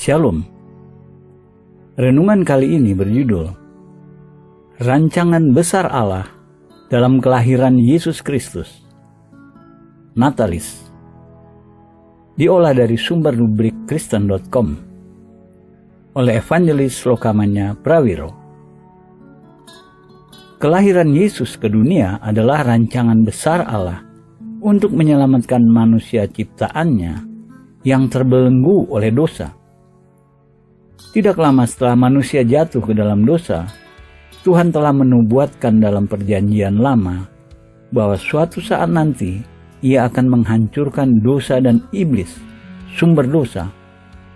Shalom. Renungan kali ini berjudul Rancangan Besar Allah dalam Kelahiran Yesus Kristus. Natalis. Diolah dari sumber rubrik Kristen.com oleh Evangelis Lokamanya Prawiro. Kelahiran Yesus ke dunia adalah rancangan besar Allah untuk menyelamatkan manusia ciptaannya yang terbelenggu oleh dosa. Tidak lama setelah manusia jatuh ke dalam dosa, Tuhan telah menubuatkan dalam perjanjian lama bahwa suatu saat nanti Ia akan menghancurkan dosa dan iblis, sumber dosa,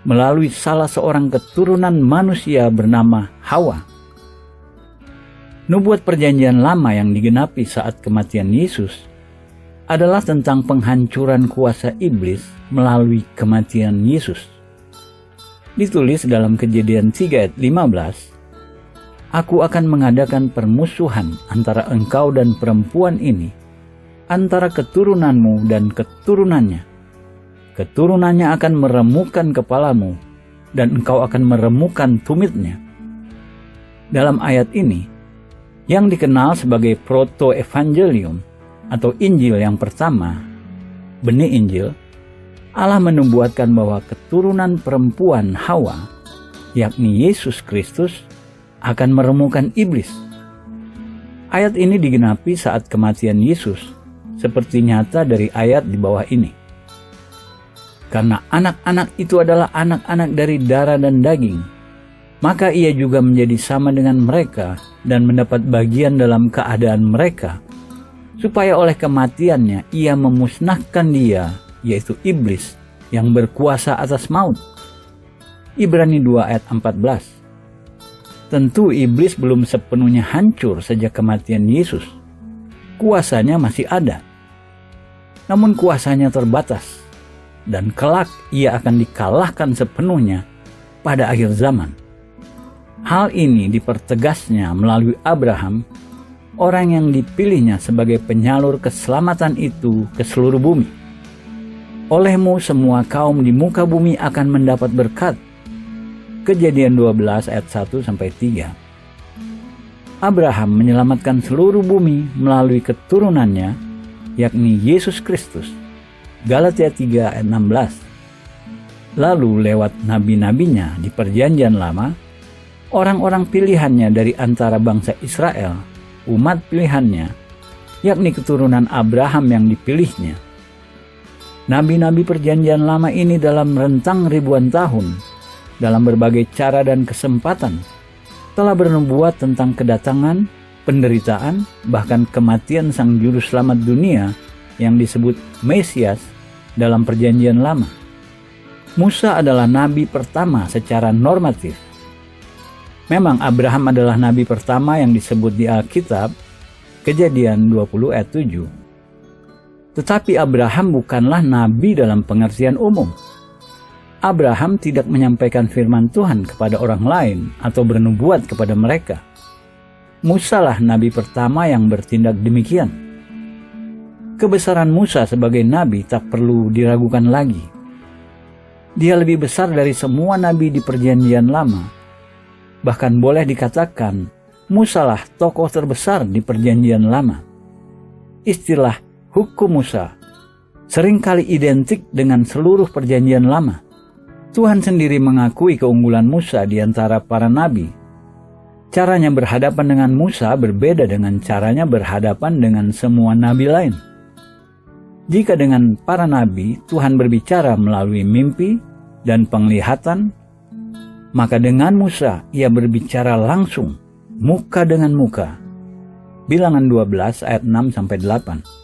melalui salah seorang keturunan manusia bernama Hawa. Nubuat perjanjian lama yang digenapi saat kematian Yesus adalah tentang penghancuran kuasa iblis melalui kematian Yesus. Ditulis dalam Kejadian 3 ayat 15, Aku akan mengadakan permusuhan antara engkau dan perempuan ini, antara keturunanmu dan keturunannya. Keturunannya akan meremukkan kepalamu, dan engkau akan meremukkan tumitnya. Dalam ayat ini, yang dikenal sebagai proto-evangelium atau Injil yang pertama, benih Injil, Allah menubuatkan bahwa keturunan perempuan Hawa, yakni Yesus Kristus, akan meremukkan iblis. Ayat ini digenapi saat kematian Yesus, seperti nyata dari ayat di bawah ini. Karena anak-anak itu adalah anak-anak dari darah dan daging, maka ia juga menjadi sama dengan mereka dan mendapat bagian dalam keadaan mereka, supaya oleh kematiannya ia memusnahkan dia, yaitu iblis yang berkuasa atas maut. Ibrani 2 ayat 14. Tentu iblis belum sepenuhnya hancur sejak kematian Yesus. Kuasanya masih ada. Namun kuasanya terbatas, dan kelak ia akan dikalahkan sepenuhnya pada akhir zaman. Hal ini dipertegasnya melalui Abraham, orang yang dipilihnya sebagai penyalur keselamatan itu ke seluruh bumi. Olehmu semua kaum di muka bumi akan mendapat berkat. Kejadian 12 ayat 1-3. Abraham menyelamatkan seluruh bumi melalui keturunannya, yakni Yesus Kristus. Galatia 3 ayat 16. Lalu lewat nabi-nabinya di perjanjian lama, orang-orang pilihannya dari antara bangsa Israel, umat pilihannya, yakni keturunan Abraham yang dipilihnya. Nabi-nabi perjanjian lama ini dalam rentang ribuan tahun, dalam berbagai cara dan kesempatan, telah bernubuat tentang kedatangan, penderitaan, bahkan kematian Sang Juru Selamat dunia yang disebut Mesias dalam perjanjian lama. Musa adalah nabi pertama secara normatif. Memang Abraham adalah nabi pertama yang disebut di Alkitab, Kejadian 20 ayat 7. Tetapi Abraham bukanlah nabi dalam pengertian umum. Abraham tidak menyampaikan firman Tuhan kepada orang lain atau bernubuat kepada mereka. Musa lah nabi pertama yang bertindak demikian. Kebesaran Musa sebagai nabi tak perlu diragukan lagi. Dia lebih besar dari semua nabi di perjanjian lama. Bahkan boleh dikatakan, Musa lah tokoh terbesar di perjanjian lama. Istilah hukum Musa seringkali identik dengan seluruh perjanjian lama. Tuhan sendiri mengakui keunggulan Musa di antara para nabi. Caranya berhadapan dengan Musa berbeda dengan caranya berhadapan dengan semua nabi lain. Jika dengan para nabi Tuhan berbicara melalui mimpi dan penglihatan, maka dengan Musa ia berbicara langsung, muka dengan muka. Bilangan 12 ayat 6-8.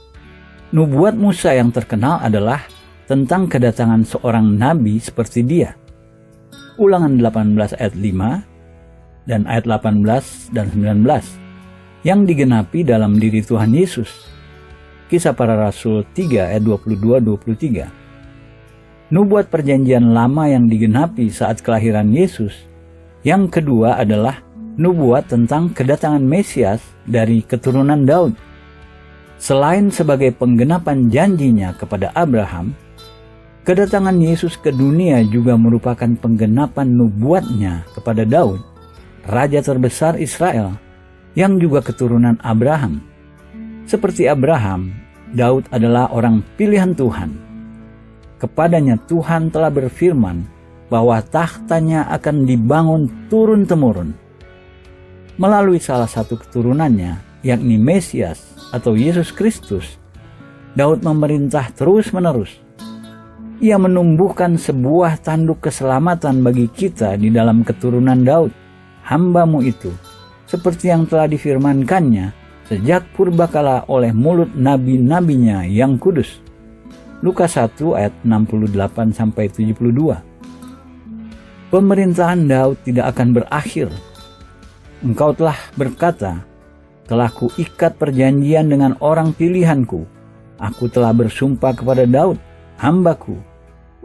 Nubuat Musa yang terkenal adalah tentang kedatangan seorang nabi seperti dia. Ulangan 18 ayat 5 dan ayat 18 dan 19 yang digenapi dalam diri Tuhan Yesus. Kisah Para Rasul 3 ayat 22-23. Nubuat perjanjian lama yang digenapi saat kelahiran Yesus. Yang kedua adalah nubuat tentang kedatangan Mesias dari keturunan Daud. Selain sebagai penggenapan janjinya kepada Abraham, Kedatangan Yesus ke dunia juga merupakan penggenapan nubuatnya kepada Daud, raja terbesar Israel, yang juga keturunan Abraham. Seperti Abraham, Daud adalah orang pilihan Tuhan. Kepadanya Tuhan telah berfirman bahwa tahtanya akan dibangun turun-temurun. Melalui salah satu keturunannya, yakni Mesias atau Yesus Kristus, Daud memerintah terus-menerus. Ia menumbuhkan sebuah tanduk keselamatan bagi kita di dalam keturunan Daud, hamba-Mu itu, seperti yang telah difirmankannya sejak purbakala oleh mulut nabi-nabinya yang kudus. Lukas 1 ayat 68-72. Pemerintahan Daud tidak akan berakhir. Engkau telah berkata, telah kuikat perjanjian dengan orang pilihanku. Aku telah bersumpah kepada Daud, hambaku,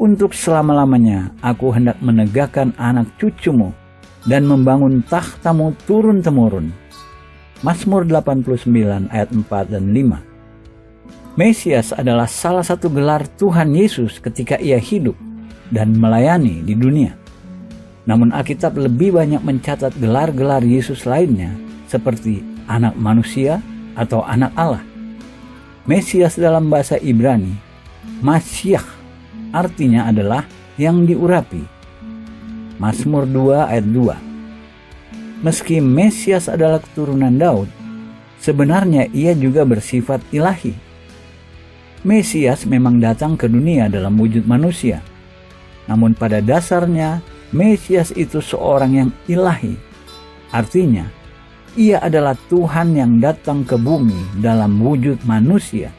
untuk selama-lamanya aku hendak menegakkan anak cucumu dan membangun tahtamu turun-temurun. Mazmur 89 ayat 4 dan 5. Mesias adalah salah satu gelar Tuhan Yesus ketika ia hidup dan melayani di dunia. Namun Alkitab lebih banyak mencatat gelar-gelar Yesus lainnya seperti anak manusia atau anak Allah. Mesias dalam bahasa Ibrani, Masyiach, artinya adalah yang diurapi. Mazmur 2 ayat 2. Meski Mesias adalah keturunan Daud, sebenarnya ia juga bersifat ilahi. Mesias memang datang ke dunia dalam wujud manusia. Namun pada dasarnya, Mesias itu seorang yang ilahi. Artinya, ia adalah Tuhan yang datang ke bumi dalam wujud manusia.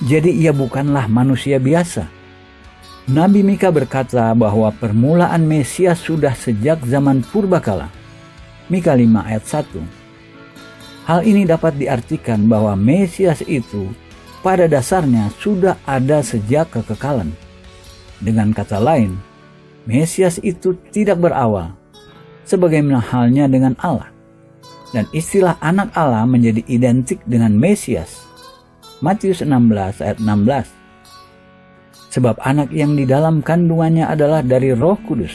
Jadi ia bukanlah manusia biasa. Nabi Mika berkata bahwa permulaan Mesias sudah sejak zaman purbakala. Mika 5 ayat 1. Hal ini dapat diartikan bahwa Mesias itu pada dasarnya sudah ada sejak kekekalan. Dengan kata lain, Mesias itu tidak berawal, sebagaimana halnya dengan Allah. Dan istilah anak Allah menjadi identik dengan Mesias. Matius 16 ayat 16. Sebab anak yang di dalam kandungannya adalah dari Roh Kudus.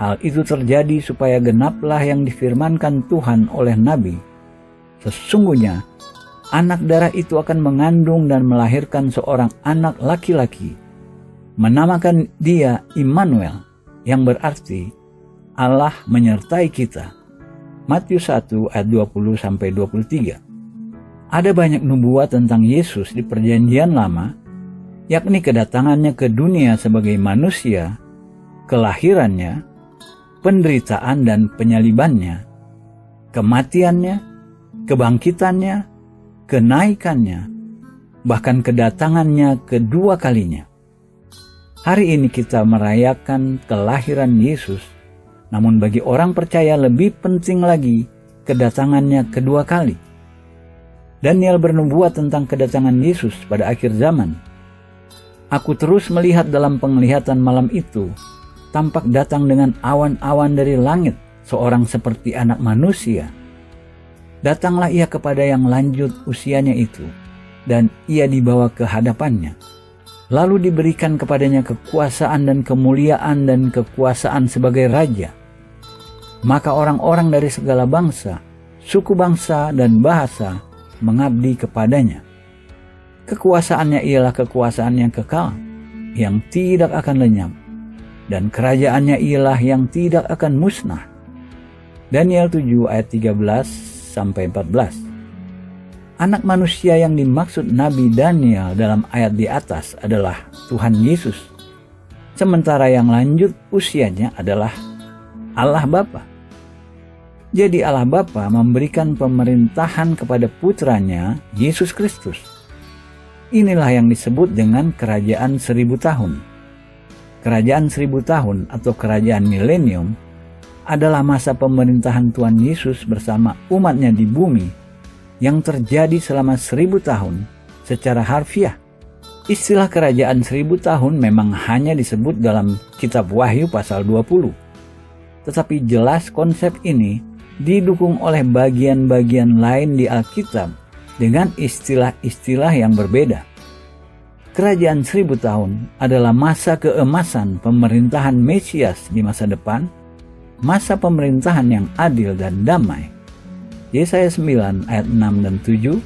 Hal itu terjadi supaya genaplah yang difirmankan Tuhan oleh Nabi. Sesungguhnya, anak darah itu akan mengandung dan melahirkan seorang anak laki-laki. Menamakan dia Immanuel, yang berarti Allah menyertai kita. Matius 1 ayat 20-23. Ada banyak nubuat tentang Yesus di Perjanjian Lama, yakni kedatangannya ke dunia sebagai manusia, kelahirannya, penderitaan dan penyalibannya, kematiannya, kebangkitannya, kenaikannya, bahkan kedatangannya kedua kalinya. Hari ini kita merayakan kelahiran Yesus, namun bagi orang percaya lebih penting lagi kedatangannya kedua kali. Daniel bernubuat tentang kedatangan Yesus pada akhir zaman. Aku terus melihat dalam penglihatan malam itu, tampak datang dengan awan-awan dari langit, seorang seperti anak manusia. Datanglah ia kepada yang lanjut usianya itu, dan ia dibawa ke hadapannya. Lalu diberikan kepadanya kekuasaan dan kemuliaan dan kekuasaan sebagai raja. Maka orang-orang dari segala bangsa, suku bangsa dan bahasa mengabdi kepadanya. Kekuasaannya ialah kekuasaan yang kekal, yang tidak akan lenyap, dan kerajaannya ialah yang tidak akan musnah. Daniel 7 ayat 13-14. Anak manusia yang dimaksud Nabi Daniel dalam ayat di atas adalah Tuhan Yesus. Sementara yang lanjut usianya adalah Allah Bapa. Jadi Allah Bapa memberikan pemerintahan kepada putranya Yesus Kristus. Inilah yang disebut dengan kerajaan 1000 tahun. Kerajaan 1000 tahun atau kerajaan milenium adalah masa pemerintahan Tuhan Yesus bersama umatnya di bumi yang terjadi selama 1000 tahun secara harfiah. Istilah kerajaan 1000 tahun memang hanya disebut dalam kitab Wahyu pasal 20. Tetapi jelas konsep ini didukung oleh bagian-bagian lain di Alkitab dengan istilah-istilah yang berbeda. kerajaan 1000 tahun adalah masa keemasan pemerintahan Mesias di masa depan, masa pemerintahan yang adil dan damai. Yesaya 9 ayat 6 dan 7,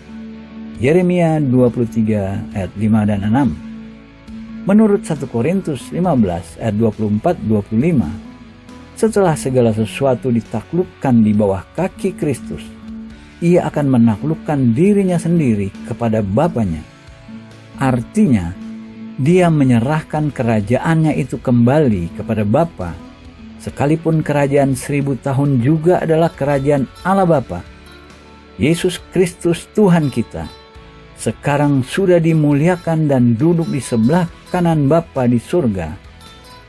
Yeremia 23 ayat 5 dan 6. Menurut 1 Korintus 15 ayat 24-25, setelah segala sesuatu ditaklukkan di bawah kaki Kristus, ia akan menaklukkan dirinya sendiri kepada Bapanya. Artinya, dia menyerahkan kerajaannya itu kembali kepada Bapa, sekalipun kerajaan 1000 tahun juga adalah kerajaan Allah Bapa. Yesus Kristus Tuhan kita sekarang sudah dimuliakan dan duduk di sebelah kanan Bapa di surga,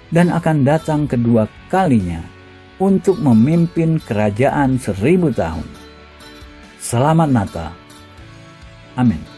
dan akan datang kedua kalinya untuk memimpin kerajaan 1000 tahun. Selamat Natal. Amin.